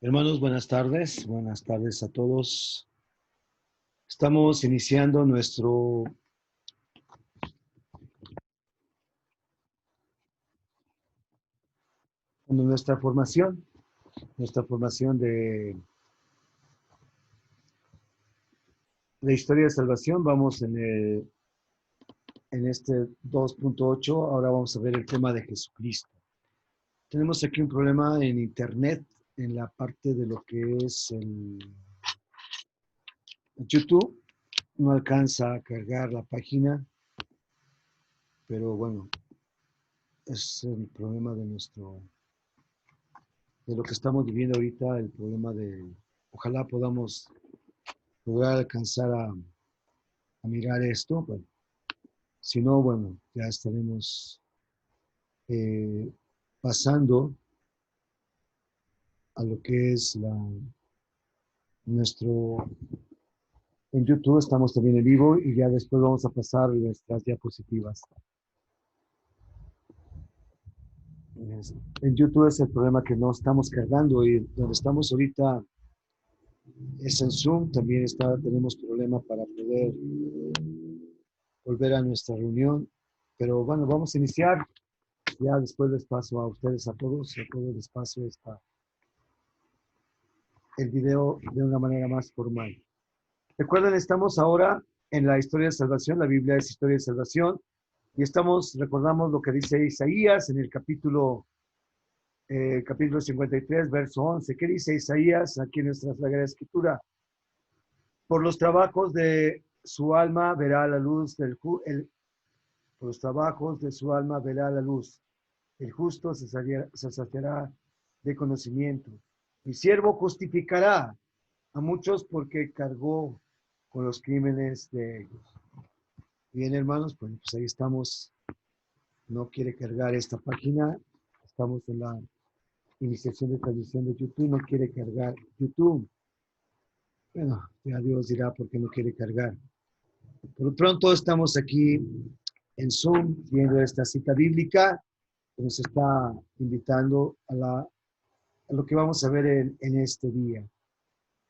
Hermanos, buenas tardes. Buenas tardes a todos. Estamos iniciando nuestra formación de historia de salvación. Vamos en este 2.8. Ahora vamos a ver el tema de Jesucristo. Tenemos aquí un problema en internet, en la parte de lo que es el YouTube. No alcanza a cargar la página, pero bueno, es el problema de lo que estamos viviendo ahorita, el problema ojalá podamos lograr alcanzar a mirar esto. Bueno, si no, bueno, ya estaremos eh, pasando a lo que es nuestro, en YouTube estamos también en vivo y ya después vamos a pasar nuestras diapositivas. En YouTube es el problema que no estamos cargando y donde estamos ahorita es en Zoom, también tenemos problema para poder volver a nuestra reunión. Pero bueno, vamos a iniciar. Ya después les paso a ustedes, a todos les paso el video de una manera más formal. Recuerden, estamos ahora en la historia de salvación, la Biblia es historia de salvación, y recordamos lo que dice Isaías en el capítulo 53, verso 11. ¿Qué dice Isaías aquí en nuestra Sagrada Escritura? Por los trabajos de su alma verá la luz por los trabajos de su alma verá la luz. El justo se saciará de conocimiento. Mi siervo justificará a muchos porque cargó con los crímenes de ellos. Bien, hermanos, pues ahí estamos. No quiere cargar esta página. Estamos en la iniciación de transmisión de YouTube. No quiere cargar YouTube. Bueno, ya Dios dirá por qué no quiere cargar. Por lo pronto estamos aquí en Zoom viendo esta cita bíblica que nos está invitando a lo que vamos a ver en este día.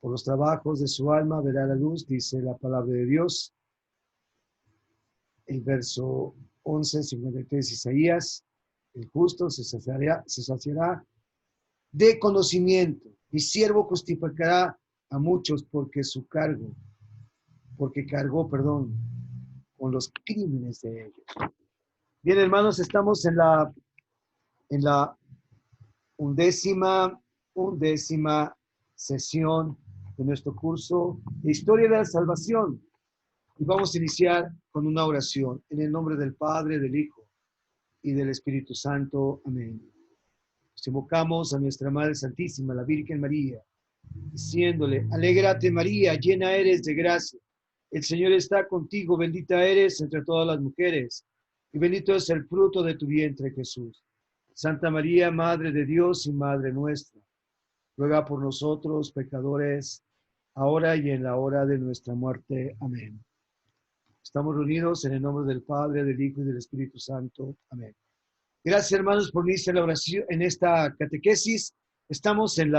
Por los trabajos de su alma verá la luz, dice la palabra de Dios. El verso 11, 53, Isaías, el justo se saciará de conocimiento. Mi siervo justificará a muchos porque cargó, con los crímenes de ellos. Bien, hermanos, estamos en la undécima sesión de nuestro curso de Historia de la Salvación. Y vamos a iniciar con una oración en el nombre del Padre, del Hijo y del Espíritu Santo. Amén. Nos invocamos a nuestra Madre Santísima, la Virgen María, diciéndole: alégrate María, llena eres de gracia. El Señor está contigo, bendita eres entre todas las mujeres, y bendito es el fruto de tu vientre, Jesús. Santa María, Madre de Dios y Madre nuestra, ruega por nosotros pecadores, ahora y en la hora de nuestra muerte. Amén. Estamos reunidos en el nombre del Padre, del Hijo y del Espíritu Santo. Amén. Gracias, hermanos, por unirse a la oración en esta catequesis. Estamos en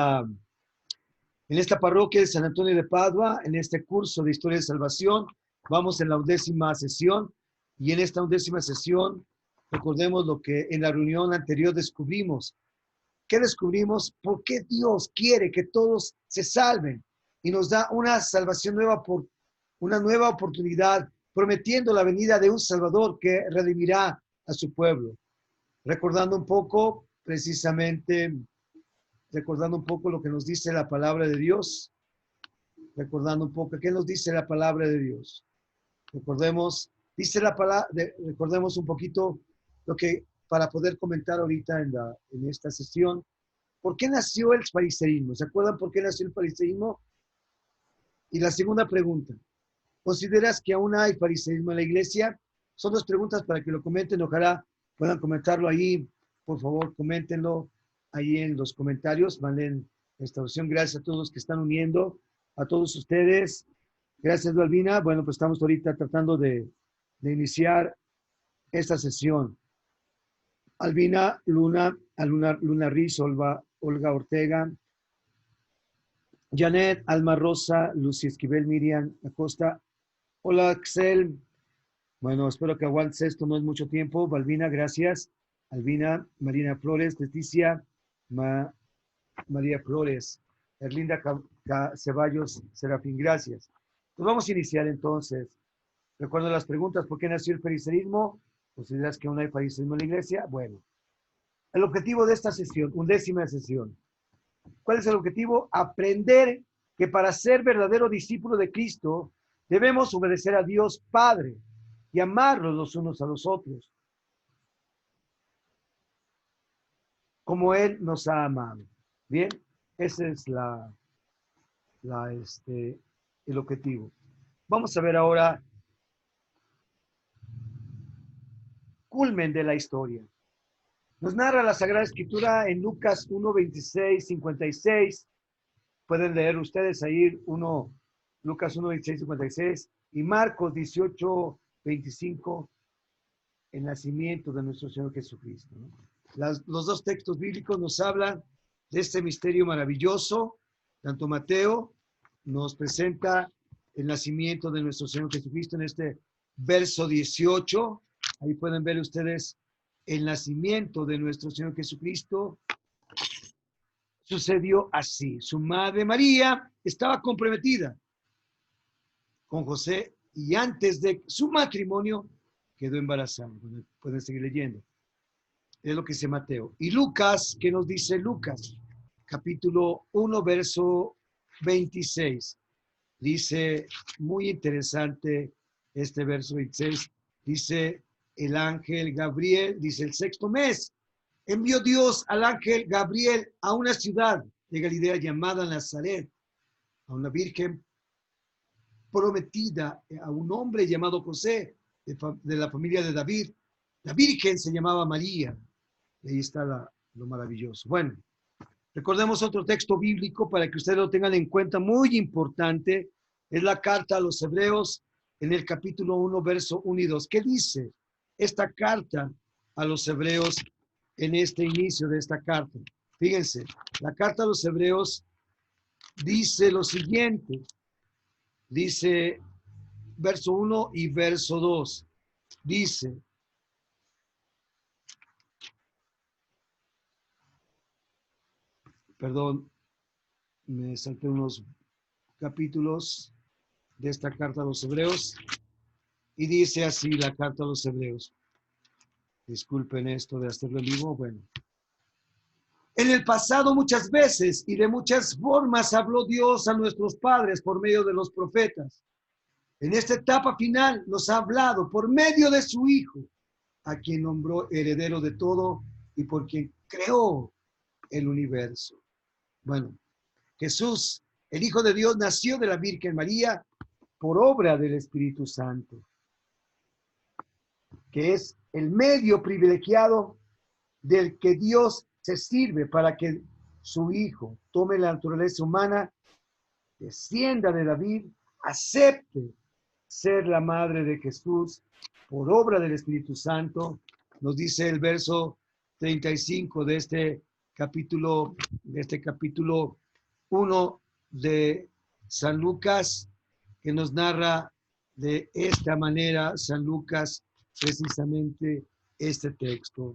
esta parroquia de San Antonio de Padua, en este curso de Historia de Salvación. Vamos en la 11ª sesión, y en esta 11ª sesión recordemos lo que en la reunión anterior descubrimos. ¿Qué descubrimos? ¿Por qué Dios quiere que todos se salven y nos da una salvación nueva, por una nueva oportunidad, prometiendo la venida de un Salvador que redimirá a su pueblo? Recordando un poco, precisamente, recordando un poco lo que nos dice la palabra de Dios, recordando un poco, ¿qué nos dice la palabra de Dios? Recordemos, recordemos un poquito lo que, para poder comentar ahorita en esta sesión, ¿por qué nació el fariseísmo? ¿Se acuerdan por qué nació el fariseísmo? Y la segunda pregunta, ¿consideras que aún hay fariseísmo en la iglesia? Son dos preguntas para que lo comenten. Ojalá puedan comentarlo ahí. Por favor, coméntenlo ahí en los comentarios. Manden esta opción. Gracias a todos los que están uniendo, a todos ustedes. Gracias, Albina. Bueno, pues estamos ahorita tratando de iniciar esta sesión. Albina, Luna Riz, Olga Ortega, Janet, Alma Rosa, Lucy Esquivel, Miriam Acosta. Hola, Axel. Bueno, espero que aguantes esto, no es mucho tiempo. Balbina, gracias. Albina, Marina Flores, Leticia, María Flores, Erlinda Ceballos, Serafín, gracias. Pues vamos a iniciar entonces. Recuerdo las preguntas, ¿por qué nació el fariseísmo? ¿Consideras que aún hay fariseísmo en la iglesia? Bueno, el objetivo de esta sesión, 11ª sesión. ¿Cuál es el objetivo? Aprender que para ser verdadero discípulo de Cristo debemos obedecer a Dios Padre y amarlos los unos a los otros, como Él nos ha amado. Bien, ese es el objetivo. Vamos a ver ahora culmen de la historia. Nos narra la Sagrada Escritura en Lucas 1, 26, 56. Pueden leer ustedes ahí Lucas 1, 26, 56 y Marcos 18, 25, el nacimiento de nuestro Señor Jesucristo, ¿no? Los dos textos bíblicos nos hablan de este misterio maravilloso. Tanto Mateo nos presenta el nacimiento de nuestro Señor Jesucristo en este verso 18. Ahí pueden ver ustedes el nacimiento de nuestro Señor Jesucristo. Sucedió así. Su madre María estaba comprometida con José y antes de su matrimonio quedó embarazada. Bueno, pueden seguir leyendo. Es lo que dice Mateo. Y Lucas, ¿qué nos dice Lucas? Capítulo 1, verso 26. Dice, muy interesante este verso 26. Dice, el ángel Gabriel, dice, el sexto mes, envió Dios al ángel Gabriel a una ciudad de Galilea llamada Nazaret, a una virgen prometida a un hombre llamado José, de la familia de David. La virgen se llamaba María. Y ahí está lo maravilloso. Bueno, recordemos otro texto bíblico para que ustedes lo tengan en cuenta, muy importante. Es la carta a los Hebreos en el capítulo 1, verso 1 y 2. ¿Qué dice esta carta a los Hebreos en este inicio de esta carta? Fíjense, la carta a los Hebreos dice lo siguiente. Dice verso 1 y verso 2. Dice, perdón, me salté unos capítulos de esta carta a los Hebreos y dice así la carta a los Hebreos. Disculpen esto de hacerlo en vivo. Bueno, en el pasado muchas veces y de muchas formas habló Dios a nuestros padres por medio de los profetas. En esta etapa final nos ha hablado por medio de su Hijo, a quien nombró heredero de todo y por quien creó el universo. Bueno, Jesús, el Hijo de Dios, nació de la Virgen María por obra del Espíritu Santo, que es el medio privilegiado del que Dios se sirve para que su Hijo tome la naturaleza humana, descienda de David, acepte ser la madre de Jesús por obra del Espíritu Santo. Nos dice el verso 35 de este capítulo 1 de San Lucas, que nos narra de esta manera San Lucas precisamente este texto,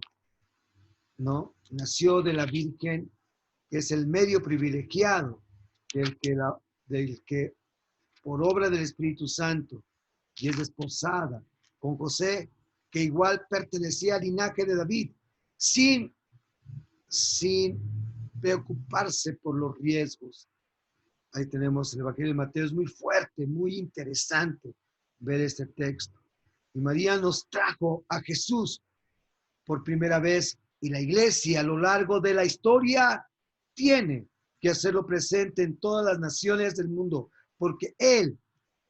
¿no? Nació de la Virgen, que es el medio privilegiado del que por obra del Espíritu Santo y es desposada con José, que igual pertenecía al linaje de David, sin preocuparse por los riesgos. Ahí tenemos el Evangelio de Mateo, es muy fuerte, muy interesante ver este texto. Y María nos trajo a Jesús por primera vez y la iglesia a lo largo de la historia tiene que hacerlo presente en todas las naciones del mundo, porque Él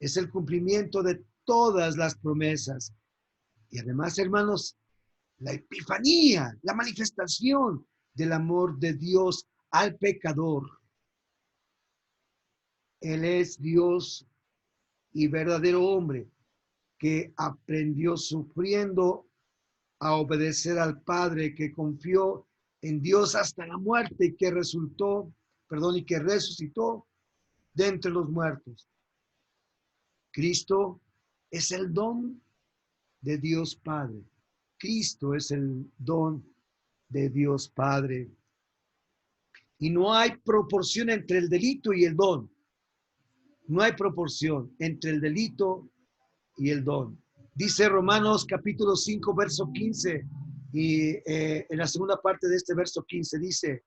es el cumplimiento de todas las promesas. Y además, hermanos, la epifanía, la manifestación del amor de Dios al pecador. Él es Dios y verdadero hombre que aprendió sufriendo a obedecer al Padre, que confió en Dios hasta la muerte y que resucitó de entre los muertos. Cristo es el don de Dios Padre. Cristo es el don de Dios Padre. Y no hay proporción entre el delito y el don. No hay proporción entre el delito y el don. Dice Romanos capítulo 5, verso 15, y en la segunda parte de este verso 15 dice,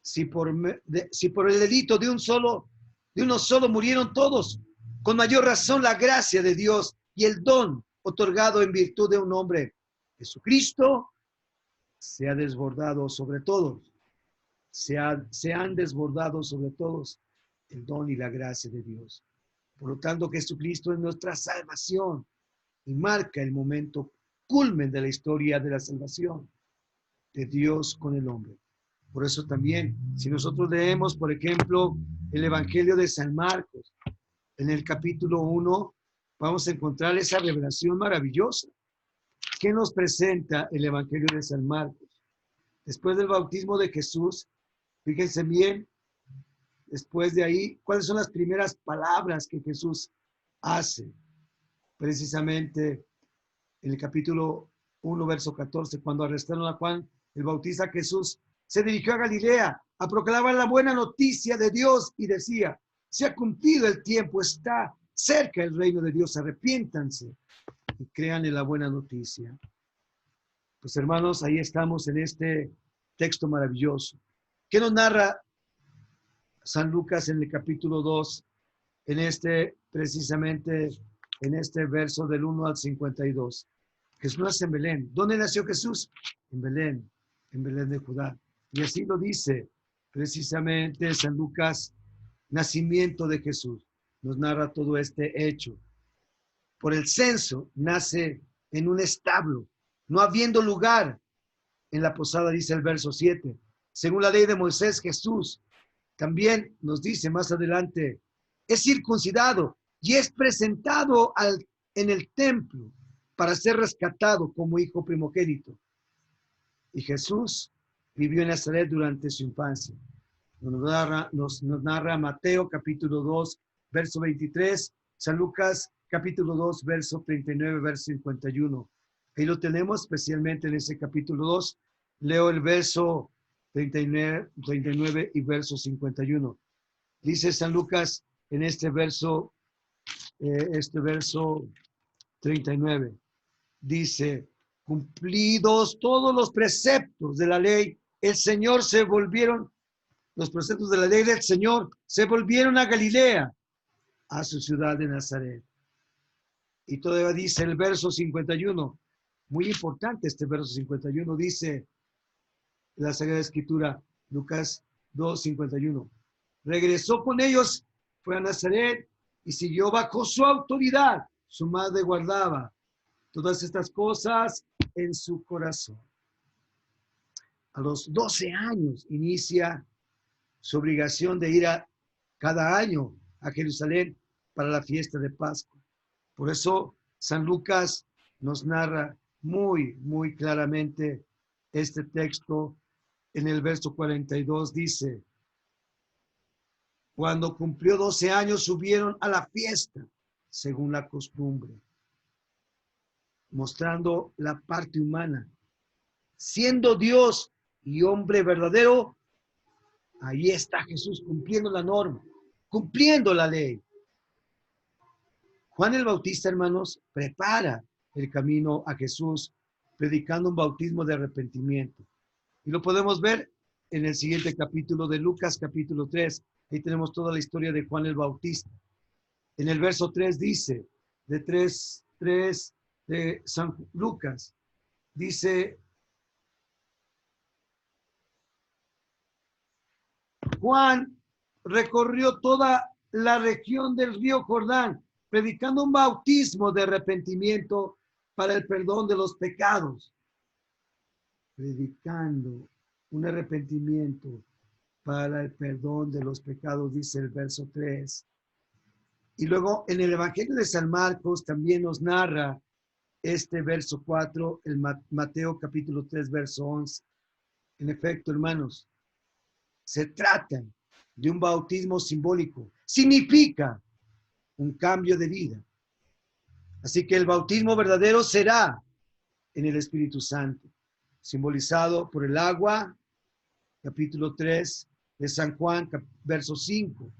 si por el delito de uno solo murieron todos, con mayor razón la gracia de Dios y el don otorgado en virtud de un hombre, Jesucristo, se ha desbordado sobre todos. Se han desbordado sobre todos el don y la gracia de Dios. Por lo tanto, Jesucristo es nuestra salvación y marca el momento culmen de la historia de la salvación de Dios con el hombre. Por eso también, si nosotros leemos, por ejemplo, el Evangelio de San Marcos, en el capítulo 1, vamos a encontrar esa revelación maravillosa. ¿Qué nos presenta el Evangelio de San Marcos? Después del bautismo de Jesús, fíjense bien, después de ahí, ¿cuáles son las primeras palabras que Jesús hace? Precisamente en el capítulo 1, verso 14, cuando arrestaron a Juan el Bautista, Jesús se dirigió a Galilea a proclamar la buena noticia de Dios y decía, se ha cumplido el tiempo, está cerca el reino de Dios, arrepiéntanse y crean en la buena noticia. Pues hermanos, ahí estamos en este texto maravilloso. ¿Qué nos narra San Lucas en el capítulo 2, precisamente en este verso del 1 al 52? Jesús nace en Belén. ¿Dónde nació Jesús? En Belén de Judá. Y así lo dice precisamente San Lucas, nacimiento de Jesús. Nos narra todo este hecho. Por el censo nace en un establo, no habiendo lugar en la posada, dice el verso 7. Según la ley de Moisés, Jesús también nos dice más adelante, es circuncidado y es presentado en el templo para ser rescatado como hijo primogénito. Y Jesús vivió en Nazaret durante su infancia. Nos narra Mateo capítulo 2, verso 23, San Lucas capítulo 2, verso 39, verso 51. Ahí lo tenemos especialmente en ese capítulo 2. Leo el verso 39 y verso 51. Dice San Lucas en este verso 39. Dice, cumplidos todos los preceptos de la ley, los preceptos de la ley del Señor se volvieron a Galilea, a su ciudad de Nazaret. Y todavía dice el verso 51, muy importante este verso 51, dice la Sagrada Escritura, Lucas 2:51. Regresó con ellos, fue a Nazaret y siguió bajo su autoridad. Su madre guardaba todas estas cosas en su corazón. A los 12 años inicia su obligación de ir cada año a Jerusalén para la fiesta de Pascua. Por eso San Lucas nos narra muy, muy claramente este texto. En el verso 42 dice, cuando cumplió 12 años subieron a la fiesta, según la costumbre, mostrando la parte humana. Siendo Dios y hombre verdadero, ahí está Jesús cumpliendo la norma, cumpliendo la ley. Juan el Bautista, hermanos, prepara el camino a Jesús, predicando un bautismo de arrepentimiento. Y lo podemos ver en el siguiente capítulo de Lucas, capítulo 3. Ahí tenemos toda la historia de Juan el Bautista. En el verso 3 dice, de San Lucas, dice, Juan recorrió toda la región del río Jordán, predicando un bautismo de arrepentimiento para el perdón de los pecados. Predicando un arrepentimiento para el perdón de los pecados, dice el verso 3. Y luego en el Evangelio de San Marcos también nos narra este verso 4, el Mateo capítulo 3, verso 11. En efecto, hermanos, se trata de un bautismo simbólico, significa un cambio de vida. Así que el bautismo verdadero será en el Espíritu Santo, simbolizado por el agua, capítulo 3 de San Juan, verso 5,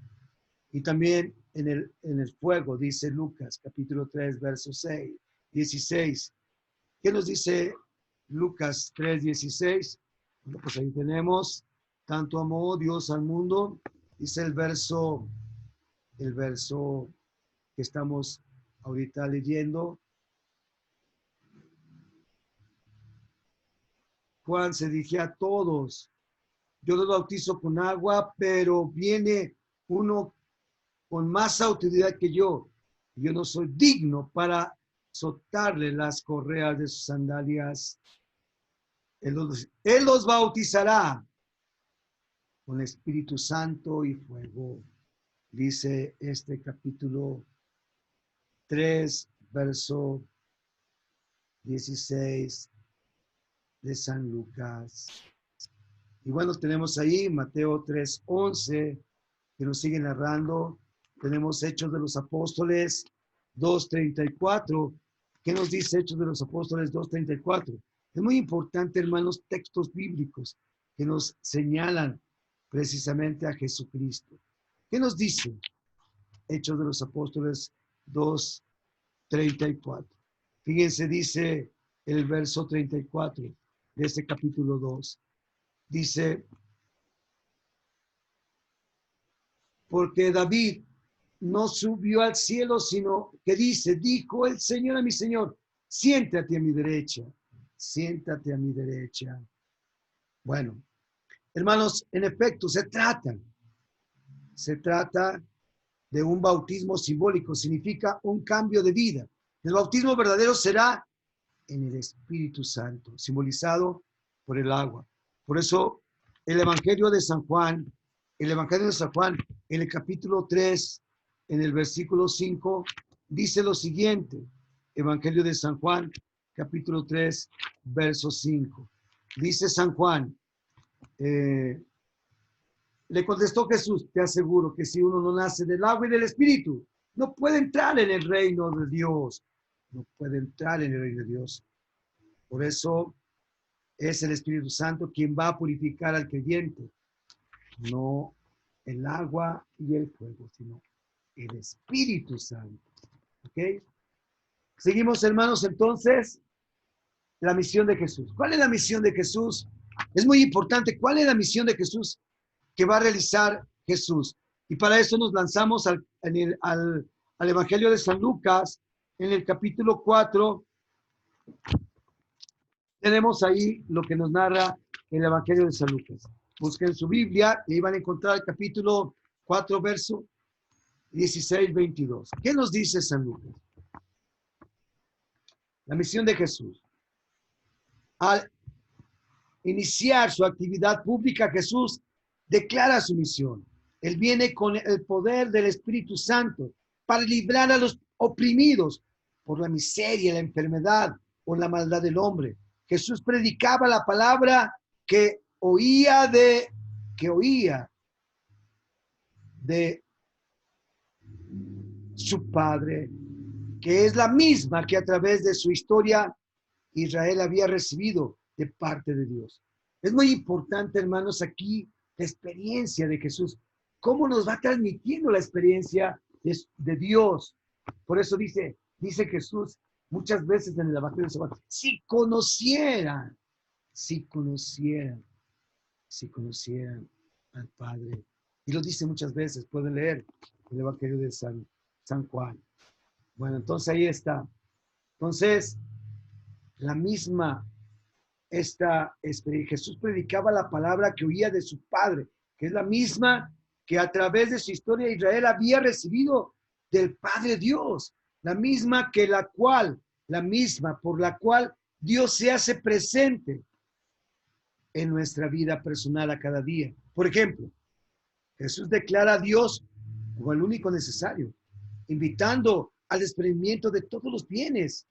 y también en el fuego, dice Lucas, capítulo 3, verso 6, 16. ¿Qué nos dice Lucas 3, 16? Bueno, pues ahí tenemos, tanto amó Dios al mundo, dice el verso que estamos ahorita leyendo. Juan se dirigía a todos: yo los bautizo con agua, pero viene uno con más autoridad que yo. Yo no soy digno para soltarle las correas de sus sandalias. Él los bautizará con Espíritu Santo y fuego. Dice este capítulo 3, verso 16 de San Lucas. Y bueno, tenemos ahí Mateo 3:11, que nos sigue narrando. Tenemos Hechos de los Apóstoles 2:34. ¿Qué nos dice Hechos de los Apóstoles 2:34? Es muy importante, hermanos, textos bíblicos que nos señalan precisamente a Jesucristo. ¿Qué nos dice Hechos de los Apóstoles 2:34? Fíjense, dice el verso 34 de este capítulo 2. Dice: porque David no subió al cielo, sino que dijo el Señor a mi Señor, siéntate a mi derecha, siéntate a mi derecha. Bueno, hermanos, en efecto, se trata de un bautismo simbólico, significa un cambio de vida. El bautismo verdadero será en el Espíritu Santo, simbolizado por el agua. Por eso, el Evangelio de San Juan, en el capítulo 3, en el versículo 5, dice lo siguiente. Evangelio de San Juan, capítulo 3, verso 5. Dice San Juan, le contestó Jesús: te aseguro que si uno no nace del agua y del Espíritu, no puede entrar en el reino de Dios. No puede entrar en el reino de Dios. Por eso es el Espíritu Santo quien va a purificar al creyente. No el agua y el fuego, sino el Espíritu Santo. ¿Ok? Seguimos, hermanos, entonces, la misión de Jesús. ¿Cuál es la misión de Jesús? Es muy importante. ¿Cuál es la misión de Jesús que va a realizar Jesús? Y para eso nos lanzamos al Evangelio de San Lucas, en el capítulo 4. Tenemos ahí lo que nos narra el Evangelio de San Lucas. Busquen su Biblia y van a encontrar el capítulo 4, verso 16-22. ¿Qué nos dice San Lucas? La misión de Jesús. Al iniciar su actividad pública, Jesús declara su misión. Él viene con el poder del Espíritu Santo para librar a los oprimidos por la miseria, la enfermedad o la maldad del hombre. Jesús predicaba la palabra que oía de su Padre, que es la misma que a través de su historia Israel había recibido de parte de Dios. Es muy importante, hermanos, aquí la experiencia de Jesús. ¿Cómo nos va transmitiendo la experiencia de Dios? Por eso dice Jesús muchas veces en el Evangelio de San Juan: si conocieran al Padre. Y lo dice muchas veces, pueden leer el Evangelio de San Juan. Bueno, entonces ahí está. Entonces, la misma, Jesús predicaba la palabra que oía de su Padre, que es la misma que a través de su historia Israel había recibido del Padre Dios, la misma por la cual Dios se hace presente en nuestra vida personal a cada día. Por ejemplo, Jesús declara a Dios como el único necesario, invitando al desprendimiento de todos los bienes.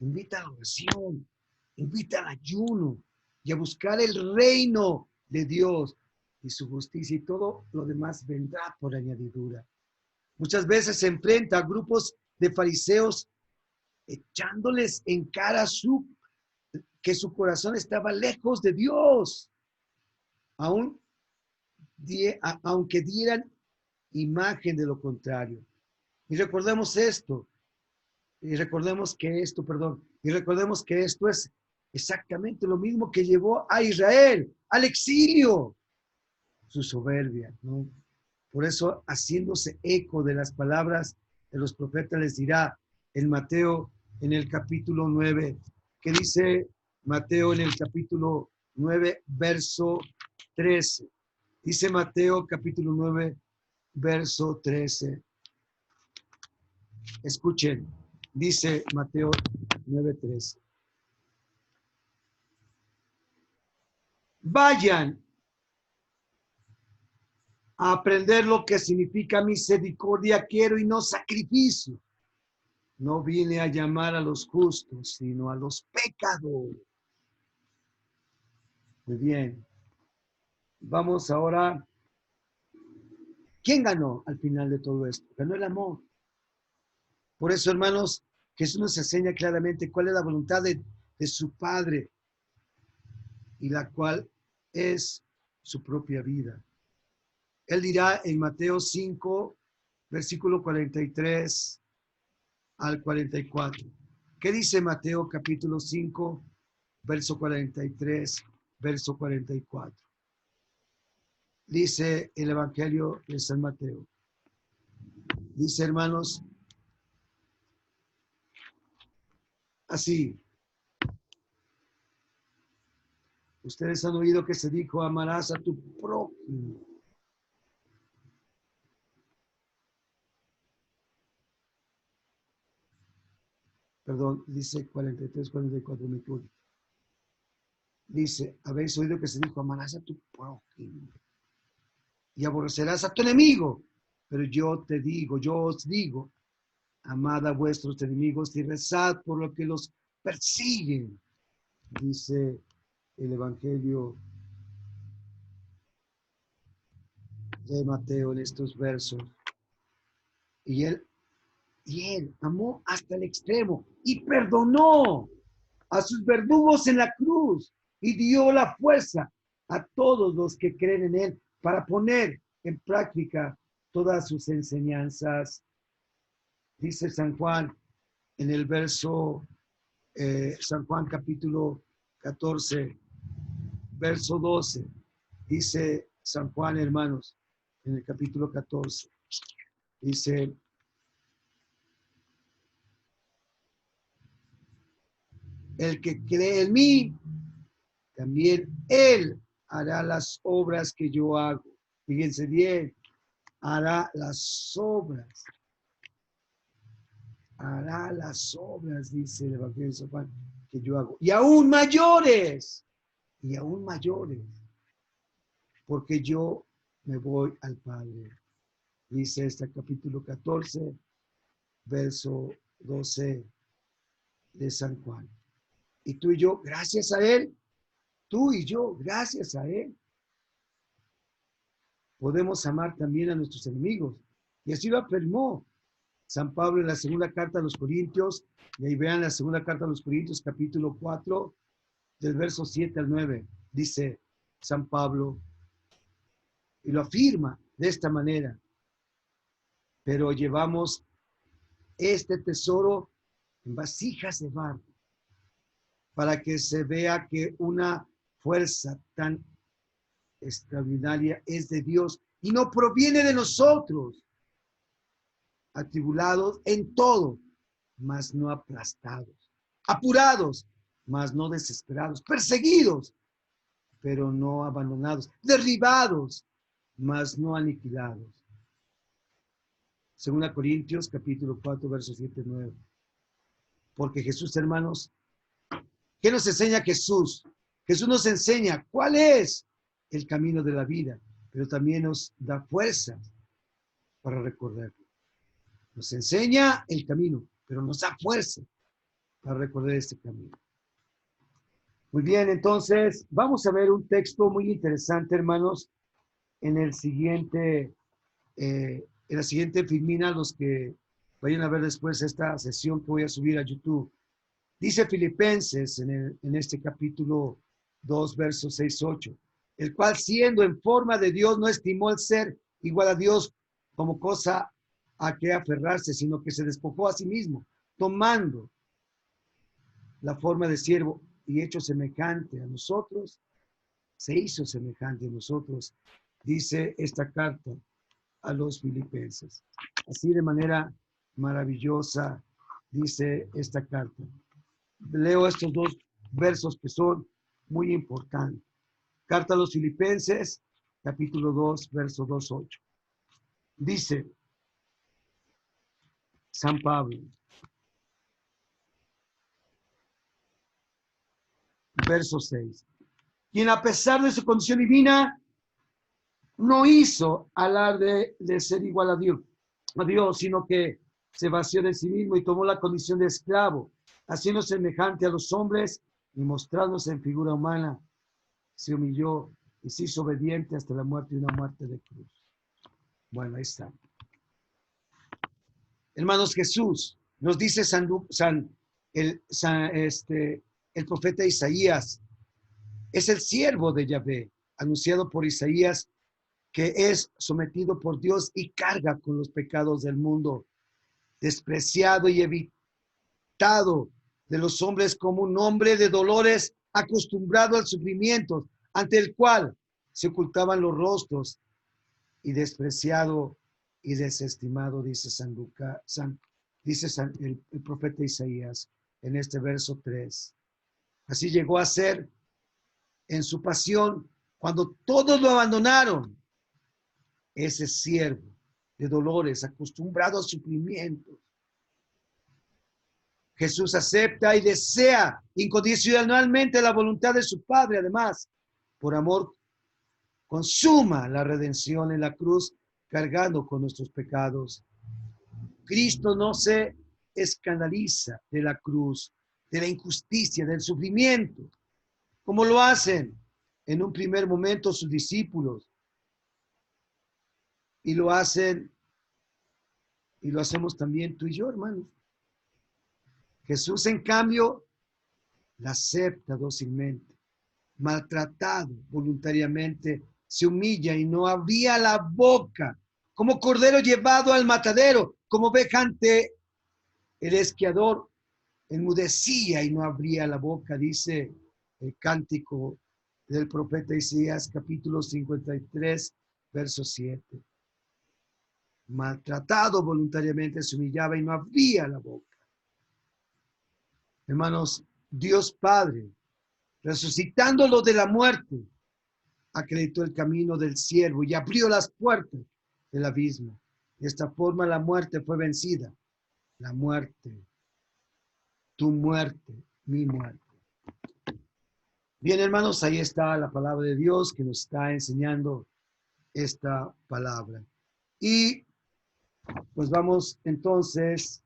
Invita a la oración, invita al ayuno y a buscar el reino de Dios. y su justicia, y todo lo demás vendrá por añadidura. Muchas veces se enfrenta a grupos de fariseos echándoles en cara que su corazón estaba lejos de Dios, aunque dieran imagen de lo contrario. Y recordemos esto, y recordemos que esto es exactamente lo mismo que llevó a Israel al exilio, su soberbia, ¿no? Por eso, haciéndose eco de las palabras de los profetas, les dirá en Mateo, en el capítulo 9, que dice Mateo en el capítulo 9, verso 13. Dice Mateo capítulo 9, verso 13. Escuchen, dice Mateo 9:13. Vayan a aprender lo que significa misericordia quiero y no sacrificio. No vine a llamar a los justos, sino a los pecadores. Muy bien. Vamos ahora. ¿Quién ganó al final de todo esto? Ganó el amor. Por eso, hermanos, Jesús nos enseña claramente cuál es la voluntad de su Padre y la cual es su propia vida. Él dirá en Mateo 5, versículo 43 al 44. ¿Qué dice Mateo capítulo 5, verso 43, verso 44? Dice el Evangelio de San Mateo. Dice, hermanos, así. Ustedes han oído que se dijo, amarás a tu prójimo. Perdón, dice 43, 44, me equivoco. Dice, habéis oído que se dijo, amarás a tu prójimo y aborrecerás a tu enemigo. Pero yo os digo, amad a vuestros enemigos y rezad por lo que los persiguen. Dice el Evangelio de Mateo en estos versos. Y él amó hasta el extremo y perdonó a sus verdugos en la cruz y dio la fuerza a todos los que creen en él para poner en práctica todas sus enseñanzas. Dice San Juan en el verso, San Juan capítulo 14, verso 12. Dice San Juan, hermanos, en el capítulo 14. Dice, el que cree en mí, también él hará las obras que yo hago. Fíjense bien, hará las obras. Hará las obras, dice el Evangelio de San Juan, que yo hago. Y aún mayores, porque yo me voy al Padre. Dice este capítulo 14, verso 12 de San Juan. Y tú y yo, gracias a él, podemos amar también a nuestros enemigos. Y así lo afirmó San Pablo en la segunda carta a los Corintios, y ahí vean la segunda carta a los Corintios, capítulo 4, del verso 7 al 9. Dice San Pablo, y lo afirma de esta manera, pero llevamos este tesoro en vasijas de barro, para que se vea que una fuerza tan extraordinaria es de Dios y no proviene de nosotros, atribulados en todo, mas no aplastados, apurados, mas no desesperados, perseguidos, pero no abandonados, derribados, mas no aniquilados. Segunda Corintios, capítulo 4, versos 7 y 9. Porque Jesús, hermanos, ¿qué nos enseña Jesús? Jesús nos enseña cuál es el camino de la vida, pero también nos da fuerza para recorrerlo. Nos enseña el camino, pero nos da fuerza para recorrer este camino. Muy bien, entonces vamos a ver un texto muy interesante, hermanos, en el siguiente, en la siguiente filmina, los que vayan a ver después esta sesión que voy a subir a YouTube. Dice Filipenses en este capítulo 2, versos 6-8, el cual siendo en forma de Dios no estimó el ser igual a Dios como cosa a que aferrarse, sino que se despojó a sí mismo, tomando la forma de siervo y hecho semejante a nosotros, se hizo semejante a nosotros, dice esta carta a los filipenses. Así de manera maravillosa dice esta carta. Leo estos dos versos que son muy importantes. Carta a los Filipenses, capítulo 2, verso 2-8. Dice San Pablo, verso 6, quien a pesar de su condición divina, no hizo alarde de ser igual a Dios, sino que se vació de sí mismo y tomó la condición de esclavo, haciendo semejante a los hombres y mostrándose en figura humana, se humilló y se hizo obediente hasta la muerte y una muerte de cruz. Bueno, ahí está. Hermanos, Jesús nos dice el profeta Isaías, es el siervo de Yahvé, anunciado por Isaías, que es sometido por Dios y carga con los pecados del mundo, despreciado y evitado de los hombres como un hombre de dolores, acostumbrado al sufrimiento, ante el cual se ocultaban los rostros, y despreciado y desestimado, dice el profeta Isaías en este verso 3. Así llegó a ser en su pasión cuando todos lo abandonaron. Ese siervo de dolores, acostumbrado a sufrimientos. Jesús acepta y desea incondicionalmente la voluntad de su Padre. Además, por amor, consuma la redención en la cruz, cargando con nuestros pecados. Cristo no se escandaliza de la cruz, de la injusticia, del sufrimiento, como lo hacen en un primer momento sus discípulos. Y lo hacen, y lo hacemos también tú y yo, hermanos. Jesús, en cambio, la acepta dócilmente, maltratado voluntariamente, se humilla y no abría la boca, como cordero llevado al matadero, como oveja ante el esquiador, enmudecía y no abría la boca, dice el cántico del profeta Isaías, capítulo 53, verso 7. Maltratado voluntariamente, se humillaba y no abría la boca. Hermanos, Dios Padre, resucitándolo de la muerte, acreditó el camino del siervo y abrió las puertas del abismo. De esta forma la muerte fue vencida. La muerte, tu muerte, mi muerte. Bien, hermanos, ahí está la palabra de Dios que nos está enseñando esta palabra. Y pues vamos entonces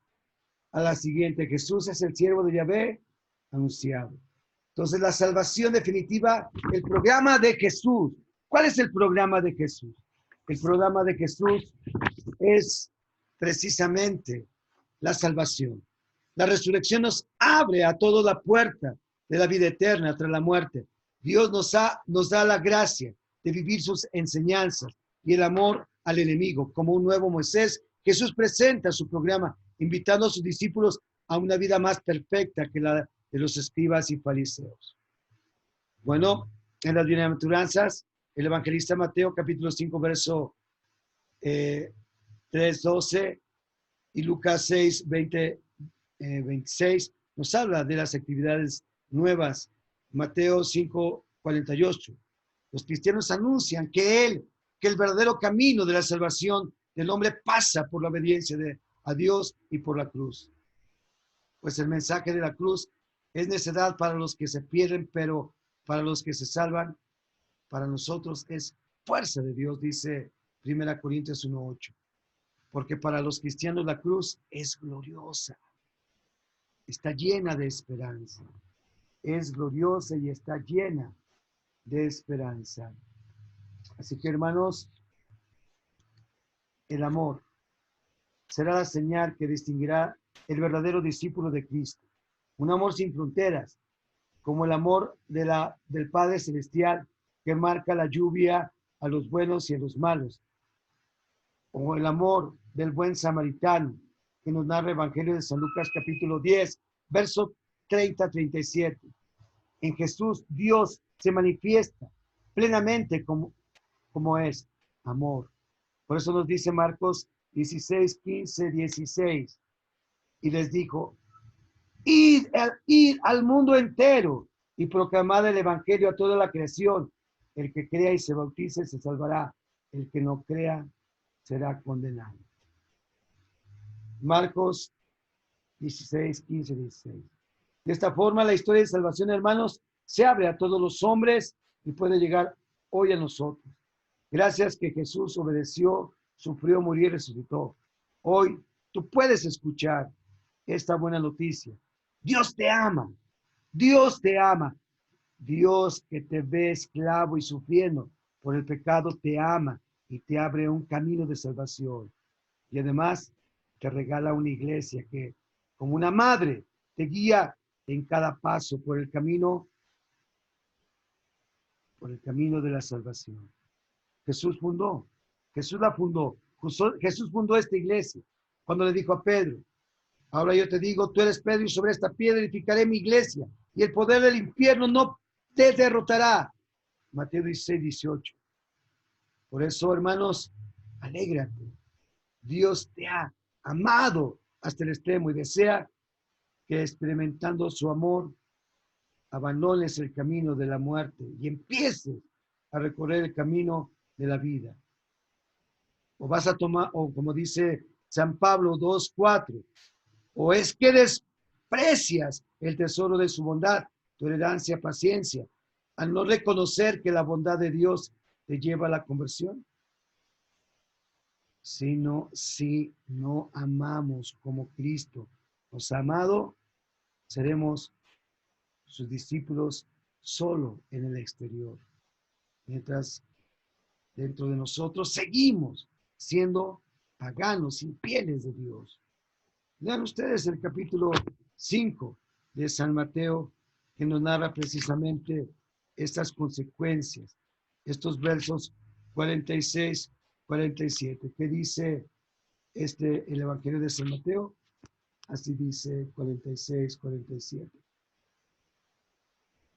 a la siguiente. Jesús es el siervo de Yahvé anunciado. Entonces, la salvación definitiva, el programa de Jesús. ¿Cuál es el programa de Jesús? El programa de Jesús es precisamente la salvación. La resurrección nos abre a toda la puerta de la vida eterna tras la muerte. Dios nos da la gracia de vivir sus enseñanzas y el amor al enemigo. Como un nuevo Moisés, Jesús presenta su programa, invitando a sus discípulos a una vida más perfecta que la de los escribas y fariseos. Bueno, en las bienaventuranzas, el evangelista Mateo, capítulo 5, verso 3, 12, y Lucas 6, 20, 26, nos habla de las actividades nuevas. Mateo 5, 48. Los cristianos anuncian que el verdadero camino de la salvación del hombre pasa por la obediencia a Dios y por la cruz. Pues el mensaje de la cruz es necedad para los que se pierden, pero para los que se salvan, para nosotros es fuerza de Dios, dice 1 Corintios 1:8. Porque para los cristianos la cruz es gloriosa, está llena de esperanza, es gloriosa y está llena de esperanza. Así que, hermanos, el amor será la señal que distinguirá el verdadero discípulo de Cristo. Un amor sin fronteras, como el amor del Padre Celestial que marca la lluvia a los buenos y a los malos, o el amor del buen samaritano que nos narra el Evangelio de San Lucas capítulo 10, verso 30-37. En Jesús Dios se manifiesta plenamente como es amor. Por eso nos dice Marcos 16, 15, 16. Y les dijo, id al mundo entero y proclamad el evangelio a toda la creación. El que crea y se bautice se salvará. El que no crea será condenado. Marcos 16, 15, 16. De esta forma, la historia de salvación, hermanos, se abre a todos los hombres y puede llegar hoy a nosotros. Gracias que Jesús obedeció, sufrió, murió y resucitó. Hoy tú puedes escuchar esta buena noticia. Dios te ama. Dios te ama. Dios que te ve esclavo y sufriendo por el pecado te ama y te abre un camino de salvación. Y además te regala una iglesia que, como una madre, te guía en cada paso por el camino de la salvación. Jesús la fundó. Jesús fundó esta iglesia cuando le dijo a Pedro, ahora yo te digo, tú eres Pedro y sobre esta piedra edificaré mi iglesia y el poder del infierno no te derrotará. Mateo 16, 18. Por eso, hermanos, alégrate. Dios te ha amado hasta el extremo y desea que experimentando su amor abandones el camino de la muerte y empieces a recorrer el camino de la vida. O vas a tomar, o como dice San Pablo 2:4, o es que desprecias el tesoro de su bondad, tolerancia, paciencia, al no reconocer que la bondad de Dios te lleva a la conversión. Sino si no amamos como Cristo nos ha amado, seremos sus discípulos solo en el exterior, mientras dentro de nosotros seguimos siendo paganos, infieles de Dios. Lean ustedes el capítulo 5 de San Mateo, que nos narra precisamente estas consecuencias, estos versos 46, 47. ¿Qué dice el Evangelio de San Mateo? Así dice 46, 47.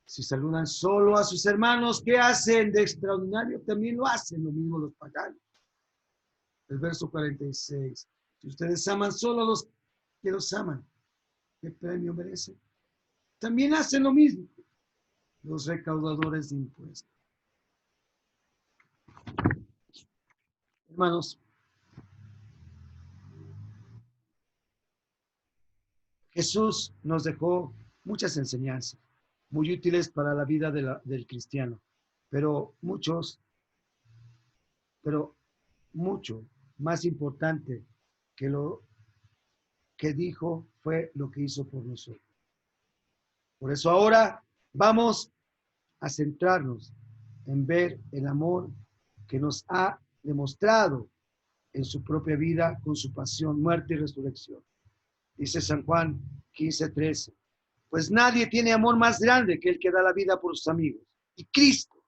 Si saludan solo a sus hermanos, ¿qué hacen de extraordinario? También lo hacen lo mismo los paganos. El verso 46. Si ustedes aman solo a los que los aman, ¿qué premio merecen? También hacen lo mismo los recaudadores de impuestos. Hermanos, Jesús nos dejó muchas enseñanzas muy útiles para la vida del cristiano, pero mucho más importante que lo que dijo fue lo que hizo por nosotros. Por eso ahora vamos a centrarnos en ver el amor que nos ha demostrado en su propia vida con su pasión, muerte y resurrección. Dice San Juan 15:13, pues nadie tiene amor más grande que el que da la vida por sus amigos. Y Cristo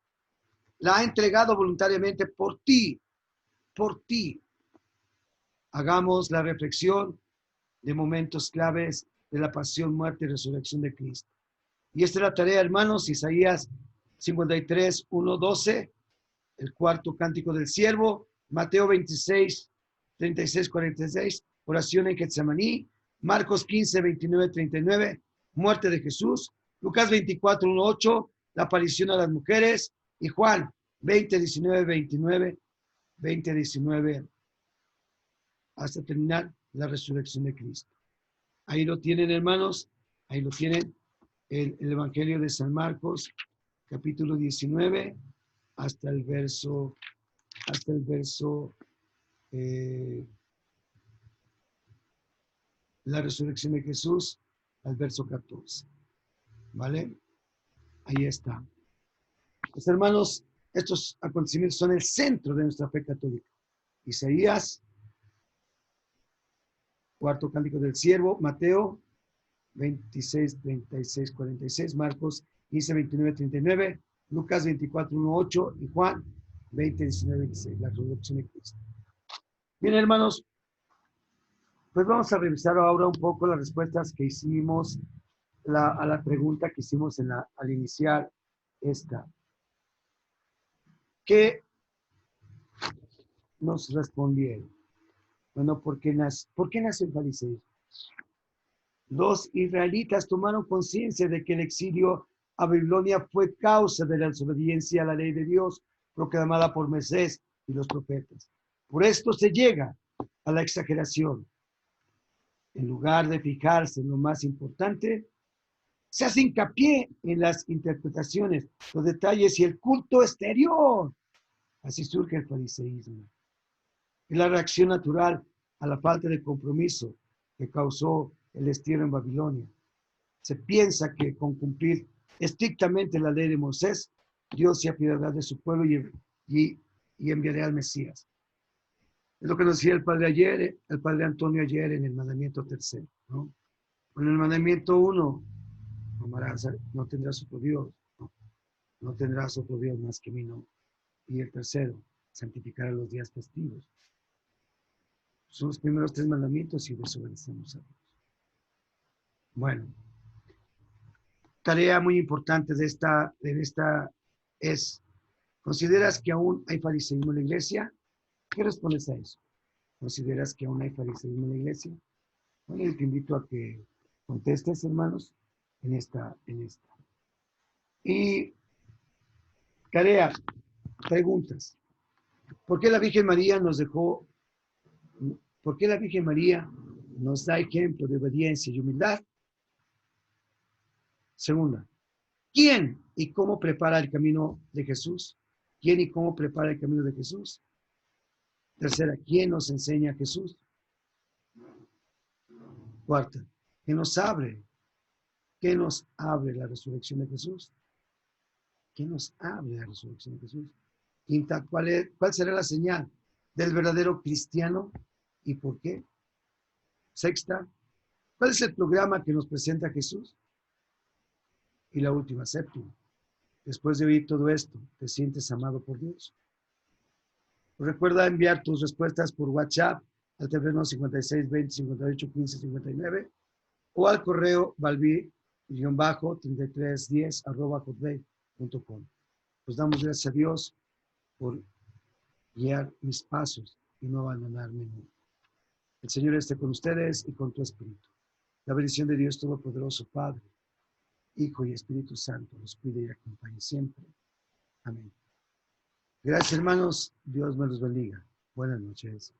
la ha entregado voluntariamente por ti, por ti. Hagamos la reflexión de momentos claves de la pasión, muerte y resurrección de Cristo. Y esta es la tarea, hermanos, Isaías 53, 1, 12, el cuarto cántico del siervo, Mateo 26, 36, 46, oración en Getsemaní, Marcos 15, 29, 39, muerte de Jesús, Lucas 24, 1, 8, la aparición a las mujeres, y Juan 20, 19, 29, 20, 19, hasta terminar la resurrección de Cristo. Ahí lo tienen, hermanos, ahí lo tienen, el Evangelio de San Marcos, capítulo 19, hasta el verso, la resurrección de Jesús, al verso 14. ¿Vale? Ahí está. Pues, hermanos, estos acontecimientos son el centro de nuestra fe católica. Isaías, cuarto cántico del siervo, Mateo 26, 36, 46, Marcos 15, 29, 39, Lucas 24, 1, 8 y Juan 20, 19, 26, la resurrección de Cristo. Bien, hermanos, pues vamos a revisar ahora un poco las respuestas que hicimos a la pregunta que hicimos al iniciar esta. ¿Qué nos respondieron? Bueno, ¿por qué nació el fariseísmo? Los israelitas tomaron conciencia de que el exilio a Babilonia fue causa de la desobediencia a la ley de Dios proclamada por Moisés y los profetas. Por esto se llega a la exageración. En lugar de fijarse en lo más importante, se hace hincapié en las interpretaciones, los detalles y el culto exterior. Así surge el fariseísmo. Es la reacción natural a la falta de compromiso que causó el destierro en Babilonia. Se piensa que con cumplir estrictamente la ley de Moisés, Dios se apiadará de su pueblo y enviará al Mesías. Es lo que nos decía el padre Antonio ayer en el mandamiento tercero, ¿no? En el mandamiento 1, no tendrás otro Dios, no tendrás otro Dios más que mí, no. Y el tercero, santificar los días festivos. Son los primeros 3 mandamientos y desobedecemos a Dios. Bueno, tarea muy importante de esta es, ¿consideras que aún hay fariseísmo en la iglesia? ¿Qué respondes a eso? ¿Consideras que aún hay fariseísmo en la iglesia? Bueno, yo te invito a que contestes, hermanos, en esta. Y tarea, preguntas. ¿Por qué la Virgen María nos da ejemplo de obediencia y humildad? Segunda, ¿quién y cómo prepara el camino de Jesús? ¿Quién y cómo prepara el camino de Jesús? Tercera, ¿quién nos enseña a Jesús? Cuarta, ¿qué nos abre? ¿Qué nos abre la resurrección de Jesús? ¿Qué nos abre la resurrección de Jesús? Quinta, ¿cuál será la señal del verdadero cristiano y por qué? Sexta, ¿cuál es el programa que nos presenta Jesús? Y la última, séptima, después de oír todo esto, ¿te sientes amado por Dios? Recuerda enviar tus respuestas por WhatsApp al teléfono 56 20 58 15 59 o al correo balbi-3310@hotmail.com. Pues damos gracias a Dios por guiar mis pasos y no abandonarme nunca. El Señor esté con ustedes y con tu espíritu. La bendición de Dios Todopoderoso, Padre, Hijo y Espíritu Santo, los cuide y acompañe siempre. Amén. Gracias, hermanos. Dios me los bendiga. Buenas noches.